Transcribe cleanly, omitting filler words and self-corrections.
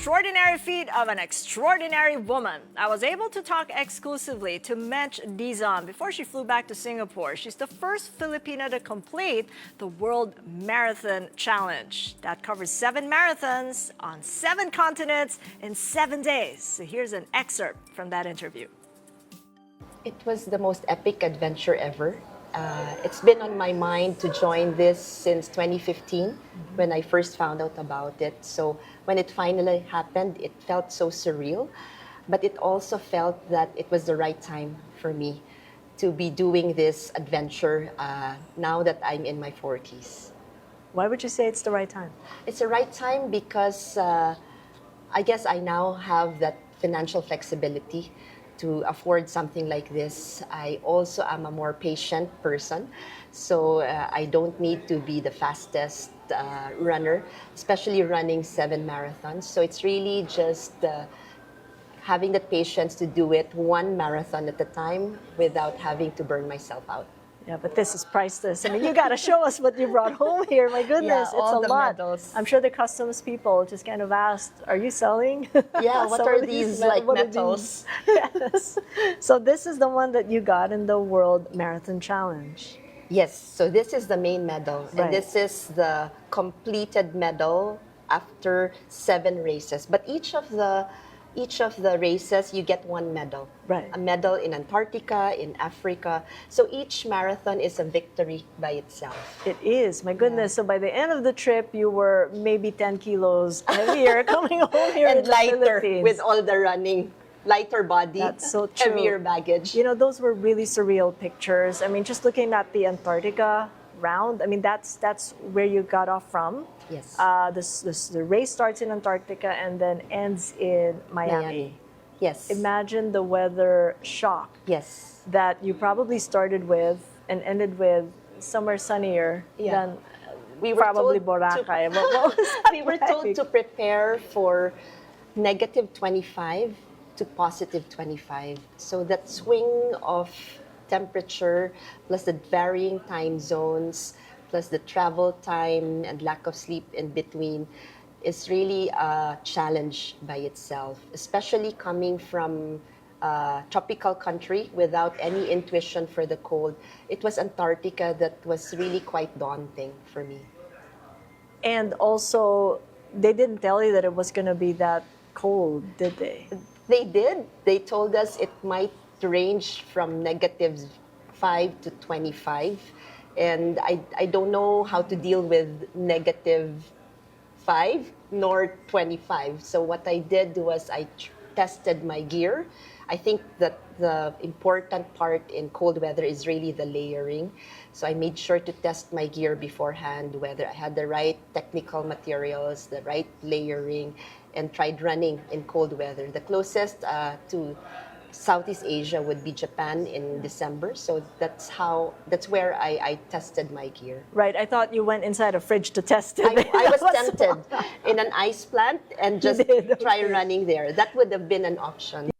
extraordinary feat of an extraordinary woman. I was able to talk exclusively to Mench Dizon before she flew back to Singapore. She's the first Filipina to complete the World Marathon Challenge. That covers 7 marathons on 7 continents in 7 days. So here's an excerpt from that interview. It was the most epic adventure ever. It's been on my mind to join this since 2015 when I first found out about it. So when it finally happened, it felt so surreal, but it also felt that it was the right time for me to be doing this adventure now that I'm in my 40s. Why would you say it's the right time? It's the right time because I guess I now have that financial flexibility to afford something like this. I also am a more patient person, so I don't need to be the fastest runner, especially running 7 marathons. So it's really just having the patience to do it 1 marathon at a time without having to burn myself out. Yeah, but this is priceless. I mean, you got to show us what you brought home here. My goodness, Yeah, all it's a the lot. medals. I'm sure the customs people just kind of asked, are you selling? Yeah, what are these like metals? Yes. So this is the one that you got in the World Marathon Challenge. Yes, so this is the main medal, Right. and this is the completed medal after 7 races. But each of the races, you get 1 medal. Right. A medal in Antarctica, in Africa. So each marathon is a victory by itself. It is, my goodness. So by the end of the trip, you were maybe 10 kilos heavier coming home here in And the lighter Philippines. with all the running. Lighter body, That's so true. heavier baggage. You know, those were really surreal pictures. I mean, just looking at the Antarctica round, I mean, that's where you got off from. Yes. The race starts in Antarctica and then ends in Miami. Yes. Imagine the weather shock Yes. that you probably started with and ended with somewhere sunnier Yeah. than We were probably told to- Boracay. But what was that We were like? told to prepare for negative 25 to positive 25. So that swing of temperature plus the varying time zones plus the travel time and lack of sleep in between is really a challenge by itself, especially coming from a tropical country without any intuition for the cold. It was Antarctica that was really quite daunting for me. And also, they didn't tell you that it was going to be that cold, did they? They did. They told us it might range from negative 5 to 25. And I don't know how to deal with negative 5 nor 25. So what I did was I tested my gear. I think that the important part in cold weather is really the layering. So I made sure to test my gear beforehand, whether I had the right technical materials, the right layering, and tried running in cold weather. The closest to Southeast Asia would be Japan in December. So that's where I tested my gear. Right, I thought you went inside a fridge to test it. I was tempted in an ice plant and just did, try okay. running there. That would have been an option.